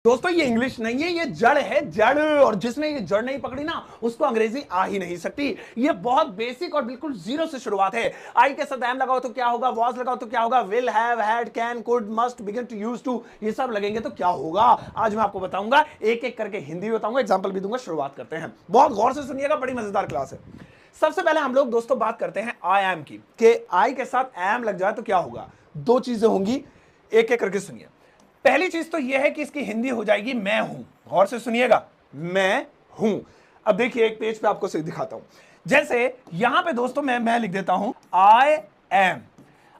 दोस्तों ये इंग्लिश नहीं है, ये जड़ है, जड़। और जिसने ये जड़ नहीं पकड़ी ना उसको अंग्रेजी आ ही नहीं सकती। ये बहुत बेसिक और बिल्कुल जीरो से शुरुआत है। आई के साथ एम लगाओ तो क्या होगा, वॉज लगाओ तो क्या होगा, will, have, had, can, could, must, begin to, use to, ये सब लगेंगे तो क्या होगा। आज मैं आपको बताऊंगा, एक एक करके हिंदी बताऊंगा, एग्जाम्पल भी दूंगा। शुरुआत करते हैं, बहुत गौर से सुनिएगा, बड़ी मजेदार क्लास है। सबसे पहले हम लोग दोस्तों बात करते हैं आई एम की, कि आई के साथ एम लग जाए तो क्या होगा। दो चीजें होंगी, एक एक करके सुनिए। पहली चीज तो यह है कि इसकी हिंदी हो जाएगी मैं हूं। गौर से सुनिएगा, मैं हूं। अब देखिए एक पेज पे आपको सिर्फ दिखाता हूं। जैसे यहां पे दोस्तों मैं लिख देता हूं आई एम।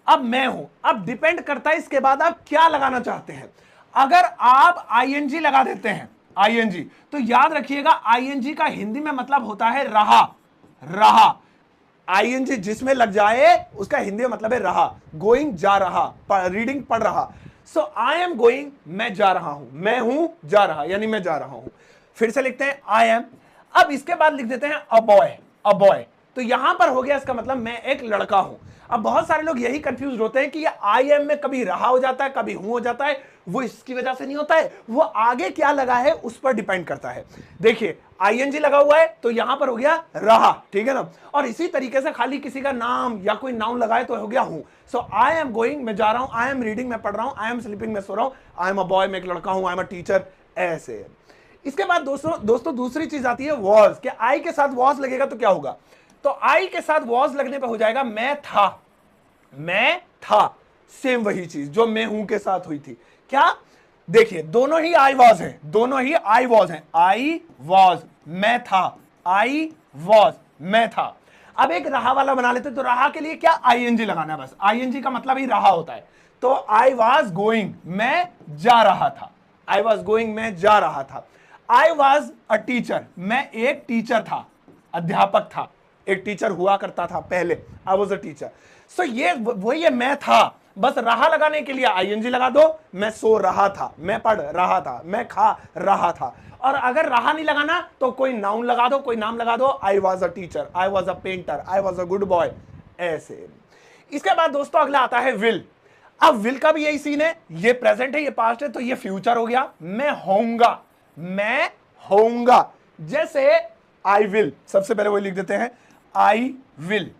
अब मैं हूं, अब डिपेंड करता है इसके बाद आप क्या लगाना चाहते हैं। अगर आप आईएनजी लगा देते हैं, आईएनजी, तो याद रखिएगा आईएनजी का हिंदी में मतलब होता है रहा। रहा, आईएनजी जिसमें लग जाए उसका हिंदी में मतलब है रहा। गोइंग, जा रहा, रीडिंग, पढ़ रहा। सो आई एम गोइंग, मैं जा रहा हूं, मैं हूं जा रहा, यानी मैं जा रहा हूं। फिर से लिखते हैं आई एम। अब इसके बाद लिख देते हैं अ बॉय, अ बॉय। तो यहां पर हो गया इसका मतलब मैं एक लड़का हूं। अब बहुत सारे लोग यही कंफ्यूज होते हैं कि ये आई एम में कभी रहा हो जाता है, कभी हूं हो जाता है। वो इसकी वजह से नहीं होता है, वो आगे क्या लगा है उस पर डिपेंड करता है। देखिए आईएनजी लगा हुआ है तो यहां पर हो गया रहा, ठीक है ना। और इसी तरीके से खाली किसी का नाम या कोई नाउन लगाए तो हो गया हूं। सो आई एम गोइंग, मैं जा रहा हूं, आई एम रीडिंग, मैं पढ़ रहा हूं, आई एम स्लीपिंग, मैं सो रहा हूं, आई एम अ बॉय, मैं एक लड़का हूं, आई एम अ टीचर, ऐसे। इसके बाद दोस्तों दूसरी चीज आती है वॉज, कि आई के साथ वॉज लगेगा तो क्या होगा। तो आई के साथ वॉज लगने पर हो जाएगा मैं था, मैं था। सेम वही चीज जो मैं हूं के साथ हुई थी। क्या, देखिए दोनों ही आई वॉज है, दोनों ही आई वॉज है। आई वॉज, मैं था, आई वॉज, मैं था। अब एक रहा वाला बना लेते, तो रहा के लिए क्या आईएनजी लगाना है, बस आईएनजी का मतलब ही रहा होता है। तो आई वॉज गोइंग, मैं जा रहा था, आई वॉज गोइंग, मैं जा रहा था। आई वॉज अ टीचर, मैं एक टीचर था, अध्यापक था, एक टीचर हुआ करता था पहले, आई वॉज अ टीचर। सो ये वही है, मैं था। बस रहा लगाने के लिए आईएनजी लगा दो, मैं सो रहा था, मैं पढ़ रहा था, मैं खा रहा था। और अगर रहा नहीं लगाना तो कोई नाउन लगा दो, कोई नाम लगा दो, I was a teacher, I was a painter, I was a good boy, ऐसे। इसके बाद दोस्तों अगला आता है विल। अब विल का भी यही सीन है, ये प्रेजेंट है, ये पास्ट है, तो ये फ्यूचर हो गया। मैं होऊंगा, मैं होऊंगा। जैसे आई विल, सबसे पहले वही लिख देते हैं आई विल।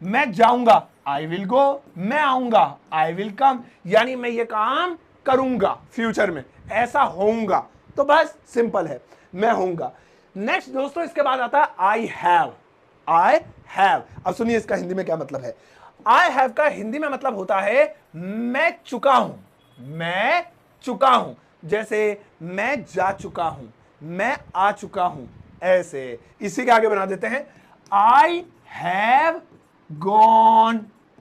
मैं जाऊंगा, आई विल गो। मैं आऊंगा, आई विल कम। यानी मैं ये काम करूंगा फ्यूचर में, ऐसा होऊंगा। तो बस सिंपल है, मैं होऊंगा। नेक्स्ट दोस्तों इसके बाद आता है आई हैव। आई हैव, अब सुनिए इसका हिंदी में क्या मतलब है। आई हैव का हिंदी में मतलब होता है मैं चुका हूं, मैं चुका हूं। जैसे मैं जा चुका हूं, मैं आ चुका हूं, ऐसे। इसी के आगे बना देते हैं आई हैव गॉन।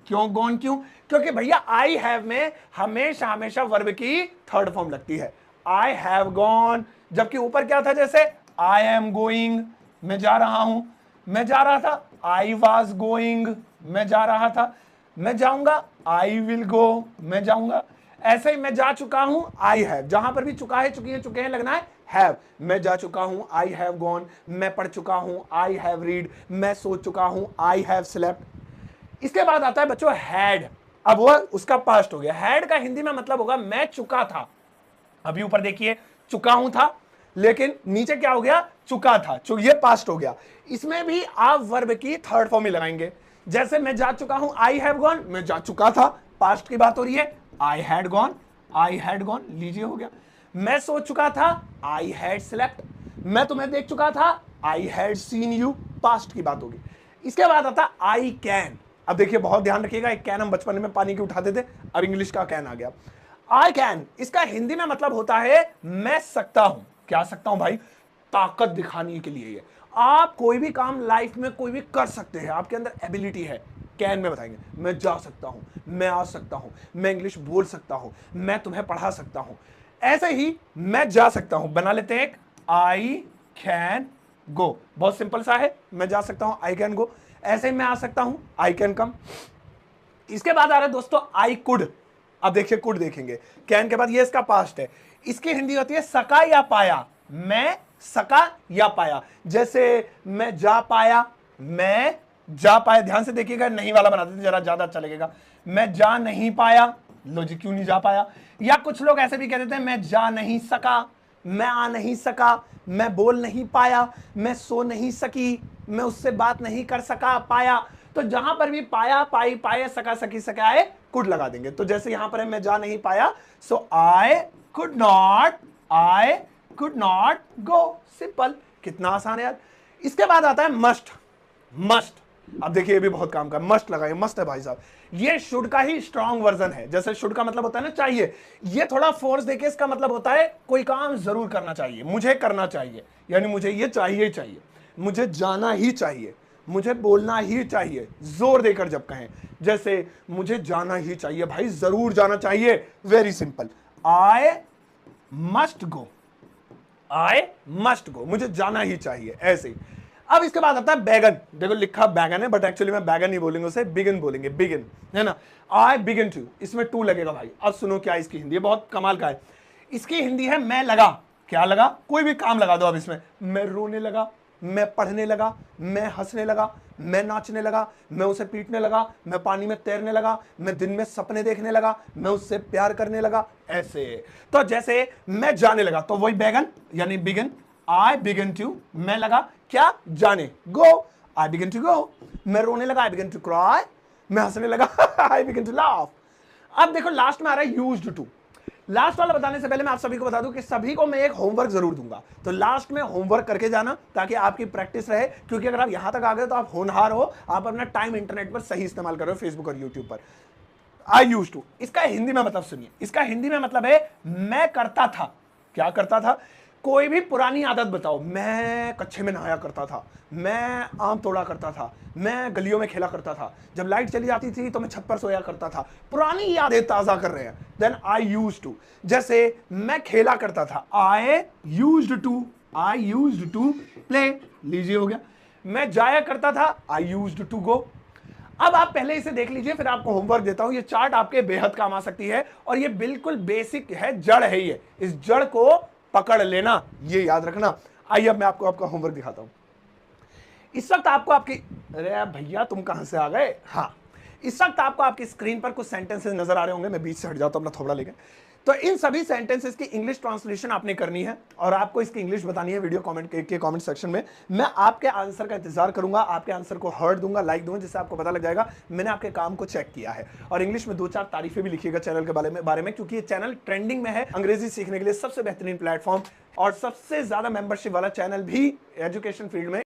क्यों गॉन, क्यों, क्योंकि भैया आई हैव में हमेशा हमेशा वर्ब की थर्ड फॉर्म लगती है। आई हैव गॉन, जबकि ऊपर क्या था, जैसे आई एम गोइंग, मैं जा रहा हूं, मैं जा रहा था, आई वॉज गोइंग, मैं जा रहा था। मैं जाऊंगा, आई विल गो, मैं जाऊंगा। ऐसे ही मैं जा चुका हूं, आई हैव, जहां पर भी चुका है, चुकी है, चुके हैं लगना है हैव। मैं जा चुका हूं, आई हैव गॉन। मैं पढ़ चुका हूं, आई हैव रीड। मैं सो चुका हूं, आई हैव स्लेप्ट। इसके बाद आता है बच्चों हैड। अब वो उसका पास्ट हो गया। हैड का हिंदी में मतलब होगा मैं चुका था। अभी ऊपर देखिए चुका हूं था, लेकिन नीचे क्या हो गया, चुका था, ये पास्ट हो गया। इसमें भी आप वर्ब की थर्ड फॉर्म ही लगाएंगे। जैसे मैं जा चुका हूं, आई हैव गॉन, मैं जा चुका था, पास्ट की बात हो रही है। I had gone, I had gone, लीजिए हो गया। मैं सो चुका था, आई हैड स्लेप्ट। मैं तुम्हें देख चुका था, I had seen you, past की बात होगी। इसके बाद आता आई कैन। अब देखिए बहुत ध्यान रखिएगा, एक कैन हम बचपन में पानी की उठाते थे, अब इंग्लिश का कैन आ गया। आई कैन, इसका हिंदी में मतलब होता है मैं सकता हूं। क्या सकता हूं भाई, ताकत दिखाने के लिए। ये आप कोई भी काम लाइफ में कोई भी कर सकते हैं, आपके अंदर एबिलिटी है। कैन में बताएंगे मैं जा सकता हूं, मैं आ सकता हूं, मैं इंग्लिश बोल सकता हूं, मैं तुम्हें पढ़ा सकता हूं। ऐसे ही मैं जा सकता हूं बना लेते हैं एक आई कैन गो। बहुत सिंपल सा है, मैं जा सकता हूं, आई कैन गो। ऐसे ही मैं आ सकता हूं, आई कैन कम। इसके बाद आ रहा है दोस्तों आई कुड। अब देखिए कुड देखेंगे, कैन के बाद ये इसका पास्ट है। इसकी हिंदी होती है सका या पाया। मैं सका या पाया। जैसे मैं जा पाया, मैं जा पाया, ध्यान से देखिएगा, नहीं वाला बना देते जरा ज्यादा अच्छा लगेगा। मैं जा नहीं पाया, लो जी क्यों नहीं जा पाया। या कुछ लोग ऐसे भी कह देते हैं मैं जा नहीं सका, मैं आ नहीं सका, मैं बोल नहीं पाया, मैं सो नहीं सकी, मैं उससे बात नहीं कर सका पाया। तो जहां पर भी पाया, पाई, पाए, सका, सकी, सकाए, कुड लगा देंगे। तो जैसे यहां पर है मैं जा नहीं पाया, so I could not go. Simple, कितना आसान है यार। इसके बाद आता है मस्ट। मस्ट, अब देखिए ये भी बहुत काम का, मस्ट लगाइए, मस्ट है भाई साहब। ये शुड का ही स्ट्रॉन्ग वर्जन है। जैसे शुड का मतलब होता है ना चाहिए, ये थोड़ा फोर्स देके इसका मतलब होता है कोई काम जरूर करना चाहिए, मुझे करना चाहिए, यानी मुझे ये चाहिए ही चाहिए, मुझे जाना ही चाहिए, मुझे बोलना ही चाहिए, जोर देकर जब कहें। जैसे मुझे जाना ही चाहिए भाई, जरूर जाना चाहिए। Very simple, I must go, I must go, मुझे जाना ही चाहिए, ऐसे ही। अब इसके बाद आता है बैगन। देखो लिखा बैगन है, बट एक्चुअली मैं बैगन नहीं बोलेंगे, उसे बिगिन बोलेंगे, बिगिन, है ना। आई बिगिन टू, इसमें टू लगेगा भाई। अब सुनो क्या इसकी हिंदी है, बहुत कमाल का है। इसकी हिंदी है मैं लगा। क्या लगा? कोई भी काम लगा दो अब इसमें। मैं रोने लगा, मैं पढ़ने लगा, मैं हंसने लगा, मैं नाचने लगा, मैं उसे पीटने लगा, मैं पानी में तैरने लगा, मैं दिन में सपने देखने लगा, मैं उससे प्यार करने लगा, ऐसे। तो जैसे मैं जाने लगा, तो वही बैगन यानी बिगिन। आई बिगिन टू, मैं लगा क्या? जाने। गो, आई बिगिन टू गो। मैं रोने लगा, आई बिगिन टू क्राई। मैं हंसने लगा, आई बिगिन टू लाफ। अब देखो लास्ट में आ रहा है यूज्ड टू। लास्ट वाला बताने से पहले मैं आप सभी को बता दूं कि सभी को मैं एक होमवर्क जरूर दूंगा, तो लास्ट में होमवर्क करके जाना ताकि आपकी प्रैक्टिस रहे। क्योंकि अगर आप यहां तक आ गए तो आप होनहार हो, आप अपना टाइम इंटरनेट पर सही इस्तेमाल कर रहे हो, फेसबुक और यूट्यूब पर। आई यूज्ड टू, इसका हिंदी में मतलब सुनिए। इसका हिंदी में मतलब है मैं करता था। क्या करता था? कोई भी पुरानी आदत बताओ। मैं कच्चे में नहाया करता था, मैं आम तोड़ा करता था, मैं गलियों में खेला करता था, जब लाइट चली जाती थी तो मैं छत पर सोया करता था। पुरानी यादें ताजा कर रहे हैं। देन आई यूज्ड टू, जैसे मैं खेला करता था, आई यूज्ड टू प्ले। लीजिए हो गया। मैं जाया करता था, आई यूज्ड टू गो। अब आप पहले इसे देख लीजिए, फिर आपको होमवर्क देता हूं। ये चार्ट आपके बेहद काम आ सकती है और ये बिल्कुल बेसिक है, जड़ है ये। इस जड़ को पकड़ लेना, ये याद रखना। आइए अब मैं आपको आपका होमवर्क दिखाता हूं। इस वक्त आपको आपकी, अरे भैया तुम कहां से आ गए? हाँ, इस वक्त आपको आपकी स्क्रीन पर कुछ सेंटेंसेस नजर आ रहे होंगे। मैं बीच से हट जाता हूं अपना थोबड़ा लेके। तो इन सभी सेंटेंसेस की इंग्लिश ट्रांसलेशन आपने करनी है और आपको इसकी इंग्लिश बतानी है वीडियो कमेंट सेक्शन में। मैं आपके आंसर का इंतजार करूंगा, आपके आंसर को हार्ट दूंगा, लाइक दूंगा, जिससे आपको पता लग जाएगा मैंने आपके काम को चेक किया है। और इंग्लिश में 2-4 तारीफें भी लिखिएगा चैनल के बारे में, क्योंकि ये चैनल ट्रेंडिंग में है। अंग्रेजी सीखने के लिए सबसे बेहतरीन प्लेटफॉर्म और सबसे ज्यादा मेंबरशिप वाला चैनल भी एजुकेशन फील्ड में